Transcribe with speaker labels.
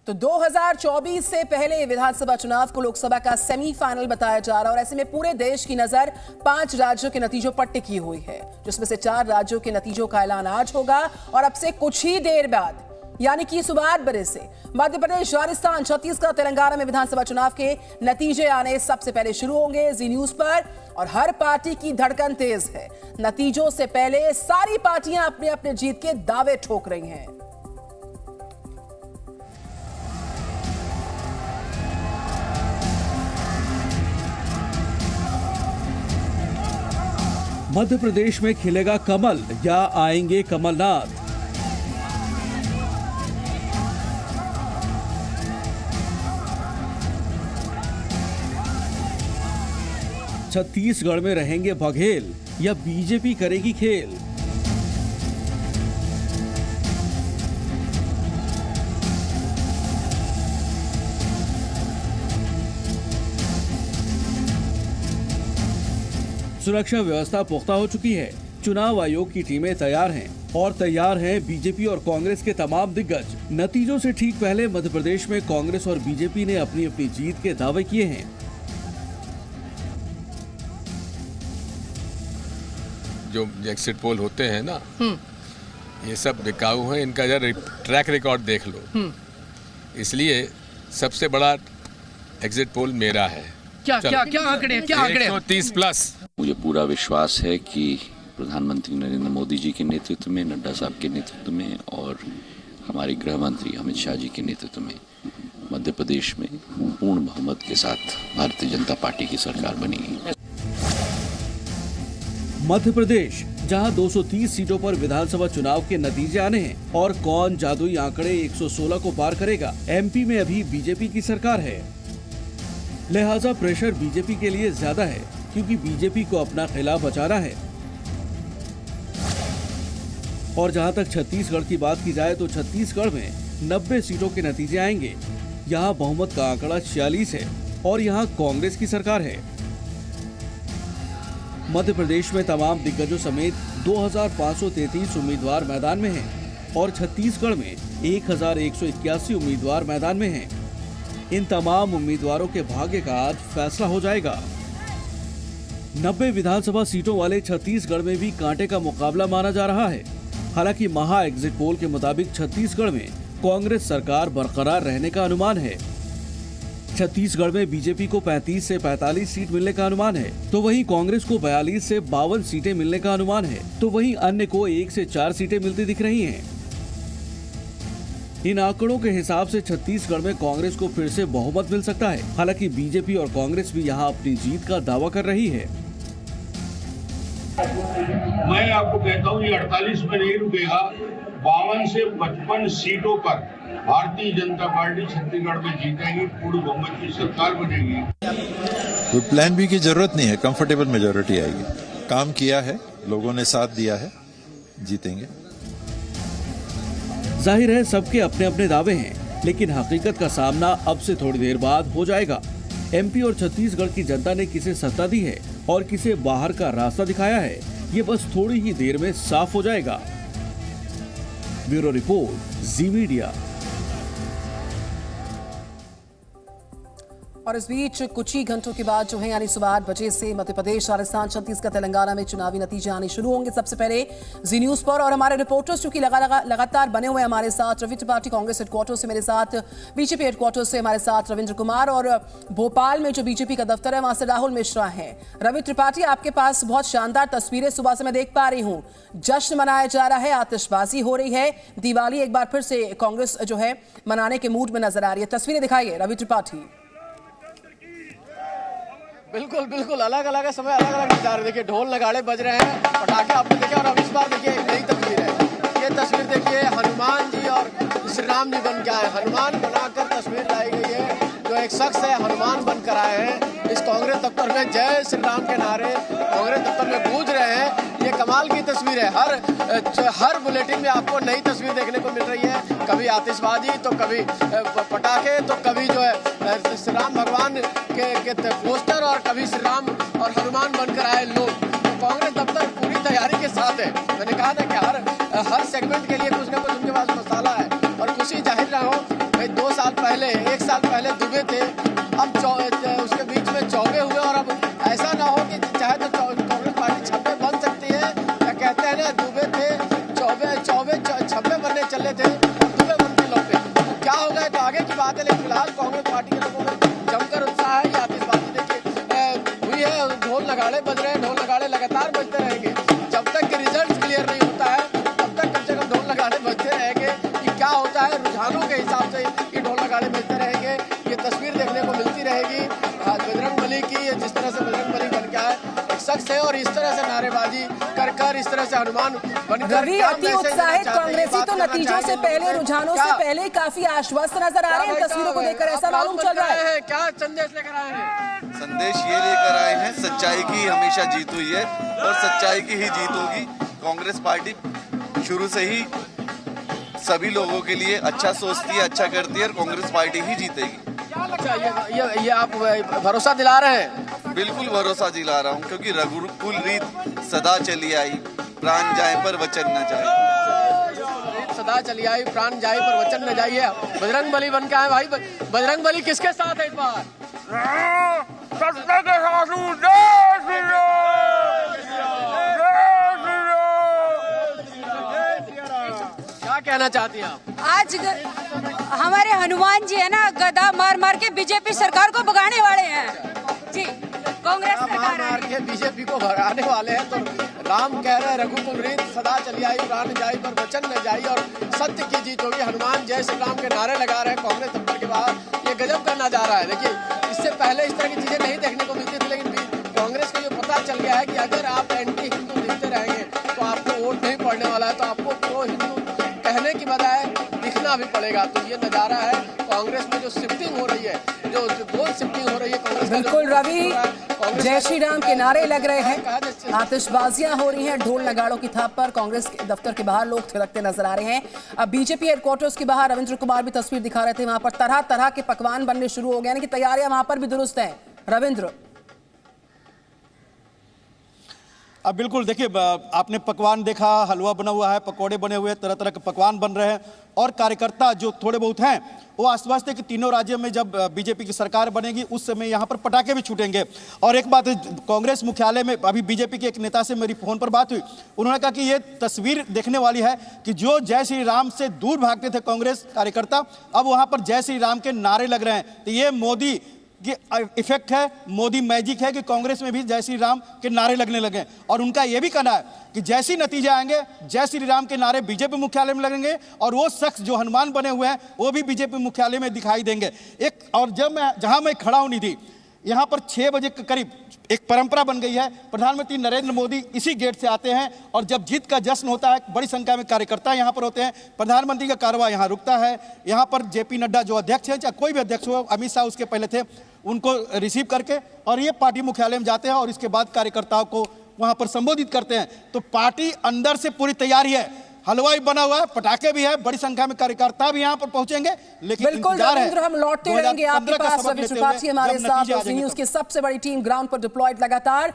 Speaker 1: तो 2024 से पहले विधानसभा चुनाव को लोकसभा का सेमीफाइनल बताया जा रहा है और ऐसे में पूरे देश की नजर 5 राज्यों के नतीजों पर टिकी हुई है, जिसमें से 4 राज्यों के नतीजों का ऐलान आज होगा और अब से कुछ ही देर बाद यानी कि सुबह 8 बजे से मध्य प्रदेश, राजस्थान, छत्तीसगढ़, तेलंगाना में विधानसभा चुनाव के नतीजे आने सबसे पहले शुरू होंगे जी न्यूज पर और हर पार्टी की धड़कन तेज है। नतीजों से पहले सारी पार्टियां अपने अपने जीत के दावे ठोक रही हैं।
Speaker 2: मध्य प्रदेश में खिलेगा कमल या आएंगे कमलनाथ? छत्तीसगढ़ में रहेंगे बघेल या बीजेपी करेगी खेल? सुरक्षा व्यवस्था पुख्ता हो चुकी है। चुनाव आयोग की टीमें तैयार हैं और तैयार हैं बीजेपी और कांग्रेस के तमाम दिग्गज। नतीजों से ठीक पहले मध्य प्रदेश में कांग्रेस और बीजेपी ने अपनी अपनी जीत के दावे किए हैं।
Speaker 3: जो एग्जिट पोल होते हैं ना, ये सब बिकाऊ हैं, इनका जरा ट्रैक रिकॉर्ड देख लो। इसलिए सबसे बड़ा एग्जिट पोल मेरा है।
Speaker 4: क्या आंकड़े
Speaker 3: 130 प्लस।
Speaker 5: मुझे पूरा विश्वास है कि प्रधानमंत्री नरेंद्र मोदी जी के नेतृत्व में, नड्डा साहब के नेतृत्व में और हमारे गृह मंत्री अमित शाह जी के नेतृत्व में मध्य प्रदेश में पूर्ण बहुमत के साथ भारतीय जनता पार्टी की सरकार बनेगी।
Speaker 2: मध्य प्रदेश, जहां 230 सीटों पर विधानसभा चुनाव के नतीजे आने हैं और कौन जादुई आंकड़े 116 को पार करेगा। एमपी में अभी बीजेपी की सरकार है, लिहाजा प्रेशर बीजेपी के लिए ज्यादा है क्योंकि बीजेपी को अपना किला बचाना है। और जहां तक छत्तीसगढ़ की बात की जाए तो छत्तीसगढ़ में 90 सीटों के नतीजे आएंगे। यहां बहुमत का आंकड़ा 46 है और यहां कांग्रेस की सरकार है। मध्य प्रदेश में तमाम दिग्गजों समेत 2533 उम्मीदवार मैदान में हैं और छत्तीसगढ़ में 1181 उम्मीदवार मैदान में हैं। इन तमाम उम्मीदवारों के भाग्य का आज फैसला हो जाएगा। 90 विधानसभा सीटों वाले छत्तीसगढ़ में भी कांटे का मुकाबला माना जा रहा है। हालांकि महा एग्जिट पोल के मुताबिक छत्तीसगढ़ में कांग्रेस सरकार बरकरार रहने का अनुमान है। छत्तीसगढ़ में बीजेपी को 35 से 45 सीट मिलने का अनुमान है, तो वहीं कांग्रेस को 42 से 52 सीटें मिलने का अनुमान है, तो वहीं अन्य को 1 से 4 सीटें मिलती दिख रही हैं। इन आंकड़ों के हिसाब से छत्तीसगढ़ में कांग्रेस को फिर से बहुमत मिल सकता है। हालांकि बीजेपी और कांग्रेस भी यहां अपनी जीत का दावा कर रही है।
Speaker 6: मैं आपको कहता हूं, ये 48 में नहीं रुकेगा। 52 से 55 सीटों पर भारतीय जनता पार्टी छत्तीसगढ़ में जीतेगी, पूर्ण बहुमत की सरकार बनेगी।
Speaker 7: कोई प्लान बी की जरूरत नहीं है, कंफर्टेबल मेजोरिटी आएगी। काम किया है, लोगों ने साथ दिया है, जीतेंगे।
Speaker 2: जाहिर है सबके अपने अपने दावे हैं, लेकिन हकीकत का सामना अब से थोड़ी देर बाद हो जाएगा। एमपी और छत्तीसगढ़ की जनता ने किसे सत्ता दी है और किसे बाहर का रास्ता दिखाया है, ये बस थोड़ी ही देर में साफ हो जाएगा। ब्यूरो रिपोर्ट, जी मीडिया।
Speaker 1: और इस बीच कुछ ही घंटों के बाद जो है यानी सुबह 8 बजे से मध्य प्रदेश, राजस्थान, छत्तीसगढ़, तेलंगाना में चुनावी नतीजे आने शुरू होंगे सबसे पहले जी न्यूज पर। और हमारे रिपोर्टर्स चूंकि लगातार बने हुए हमारे साथ, रवि त्रिपाठी कांग्रेस हेडक्वार्टर से मेरे साथ, बीजेपी हेडक्वार्टर से हमारे साथ रविंद्र कुमार और भोपाल में जो बीजेपी का दफ्तर है वहां से राहुल मिश्रा है। रवि त्रिपाठी, आपके पास बहुत शानदार तस्वीरें सुबह से मैं देख पा रही हूँ। जश्न मनाया जा रहा है, आतिशबाजी हो रही है, दिवाली एक बार फिर से कांग्रेस जो है मनाने के मूड में नजर आ रही है। तस्वीरें दिखाइए रवि त्रिपाठी।
Speaker 4: बिल्कुल अलग अलग समय अलग अलग नजारे। देखिए ढोल नगाड़े बज रहे हैं, पटाखे आपने देखे। और अब इस बार देखिए एक नई तस्वीर है। ये तस्वीर देखिए हनुमान जी और श्री राम जी बन के आए, हनुमान बनाकर तस्वीर लाई गई है। जो एक शख्स है हनुमान बनकर आए हैं इस कांग्रेस दफ्तर में, जय श्री राम के नारे कांग्रेस दफ्तर में गूंज रहे हैं। ये कमाल की तस्वीर है। हर बुलेटिन में आपको नई तस्वीर देखने को मिल रही है। कभी आतिशबाजी, तो कभी पटाखे, तो कभी जो है श्री राम भगवान के पोस्टर और कभी श्री राम और हनुमान बनकर आए लोग। तो कांग्रेस दफ्तर पूरी तैयारी के साथ है। मैंने कहा था कि हर सेगमेंट के लिए कुछ ना कुछ उनके पास मसाला है और खुशी जाहिर ना हो। भाई 2 साल साल पहले दुबे थे, अब उसके बीच में चौबे हुए, और अब ऐसा ना हो कि चाहे तो कांग्रेस पार्टी छब्बे बन सकती है, या कहते हैं ना दुबे थे चौबे छब्बे बनने चले थे और दुबे बनते लौटे, तो क्या होगा तो आगे की बात है। लेकिन फिलहाल कांग्रेस पार्टी के लोगों में जमकर उत्साह है। ये आतिशबाजी देखिए हुई है, ढोल नगाड़े बज रहे हैं, ढोल नगाड़े लगातार बजते रहेंगे जब तक कि रिजल्ट क्लियर नहीं होता है, तब तक कम से कम ढोल नगाड़े बजते रहेंगे। कि क्या होता है रुझानों के हिसाब से ये ढोल नगाड़े बजते रहेंगे, ये तस्वीर देखने को मिलती रहेगी बजरंगबली की। जिस तरह से बजरंगबली बन के आए एक शख्स है और इस तरह से नारेबाजी कर इस तरह से हनुमान बनकर
Speaker 1: रवि अति उत्साहित कांग्रेसी तो नतीजों से पहले, रुझानों से पहले काफी आश्वस्त नजर आ रहे हैं। तस्वीरों को देखकर ऐसा मालूम चल रहा है।
Speaker 4: क्या संदेश लेकर आए हैं?
Speaker 8: संदेश ये लेकर आए हैं, सच्चाई की हमेशा जीत हुई है और सच्चाई की ही जीत होगी। कांग्रेस पार्टी शुरू से ही सभी लोगों के लिए अच्छा सोचती है, अच्छा करती है और कांग्रेस पार्टी ही जीतेगी।
Speaker 4: अच्छा, ये आप भरोसा दिला रहे हैं?
Speaker 8: बिल्कुल भरोसा दिला रहा हूँ, क्योंकि रघुकुल रीत सदा चली आई, प्राण जाए पर वचन न जाए।
Speaker 4: सदा चली आई, प्राण जाए पर वचन न जाइए। बजरंगबली बन के आए भाई। बजरंगबली किसके साथ है इस बार? क्या कहना चाहती हैं आप?
Speaker 9: आज हमारे हनुमान जी है ना, गदा मार मार के बीजेपी सरकार को भगाने वाले हैं जी। कांग्रेस सरकार
Speaker 4: मार के बीजेपी को भगाने वाले हैं। तो राम कह रहे हैं रघुकुल रीत सदा चली आई, प्राण जाई पर वचन न जाई, और सत्य की जीत होगी। हनुमान जय श्री राम के नारे लगा रहे हैं कांग्रेस दफ्तर के बाहर। ये गजब का नजारा है। देखिए, इससे पहले इस तरह की चीजें नहीं देखने को मिलती थी, लेकिन कांग्रेस को ये पता चल गया है कि अगर आप एंटी हिंदू दिखते रहेंगे तो आपको वोट नहीं पड़ने वाला है, तो आपको प्रो हिंदू कहने की बजाय दिखना भी पड़ेगा। तो ये नजारा है कांग्रेस में जो शिफ्टिंग हो रही है, जो गोल शिफ्टिंग हो रही है कांग्रेस।
Speaker 1: बिल्कुल रवि, जय श्री राम के नारे लग रहे हैं, आतिशबाजियां हो रही हैं, ढोल नगाड़ों की थाप पर कांग्रेस के दफ्तर के बाहर लोग थिरकते नजर आ रहे हैं। अब बीजेपी हेडक्वार्टर्स के बाहर रविंद्र कुमार भी तस्वीर दिखा रहे थे, वहां पर तरह तरह के पकवान बनने शुरू हो गए, यानी कि तैयारियां वहां पर भी दुरुस्त हैं। रविंद्र,
Speaker 10: अब बिल्कुल देखिए, आपने पकवान देखा, हलवा बना हुआ है, पकौड़े बने हुए, तरह तरह के पकवान बन रहे हैं, और कार्यकर्ता जो थोड़े बहुत हैं वो आश्वस्त है कि तीनों राज्यों में जब बीजेपी की सरकार बनेगी उस समय यहाँ पर पटाखे भी छूटेंगे। और एक बात, कांग्रेस मुख्यालय में अभी बीजेपी के एक नेता से मेरी फोन पर बात हुई, उन्होंने कहा कि ये तस्वीर देखने वाली है कि जो जय श्री राम से दूर भागते थे कांग्रेस कार्यकर्ता, अब वहाँ पर जय श्री राम के नारे लग रहे हैं। तो ये मोदी कि इफेक्ट है, मोदी मैजिक है कि कांग्रेस में भी जय श्री राम के नारे लगने लगे। और उनका यह भी कहना है कि जैसे नतीजे आएंगे जय श्री राम के नारे बीजेपी मुख्यालय में लगेंगे, और वो शख्स जो हनुमान बने हुए हैं वो भी बीजेपी मुख्यालय में दिखाई देंगे। एक और जहां मैं खड़ा हूं निधि, यहाँ पर 6 बजे के करीब एक परंपरा बन गई है, प्रधानमंत्री नरेंद्र मोदी इसी गेट से आते हैं, और जब जीत का जश्न होता है बड़ी संख्या में कार्यकर्ता यहाँ पर होते हैं, प्रधानमंत्री का कारवा यहाँ रुकता है। यहाँ पर जेपी नड्डा जो अध्यक्ष हैं, चाहे कोई भी अध्यक्ष हो, अमित शाह उसके पहले थे, उनको रिसीव करके और ये पार्टी मुख्यालय में जाते हैं और इसके बाद कार्यकर्ताओं को वहाँ पर संबोधित करते हैं। तो पार्टी अंदर से पूरी तैयारी है, हलवा भी बना हुआ है, पटाखे भी है, बड़ी संख्या में कार्यकर्ता भी यहाँ पर पहुंचेंगे। लेकिन
Speaker 1: बिल्कुल रविंद्र, हम लौटते रहेंगे आपके पास। रवि त्रिपाठी हमारे साथ, ज़ी न्यूज़ की सबसे बड़ी टीम ग्राउंड पर डिप्लॉयड लगातार।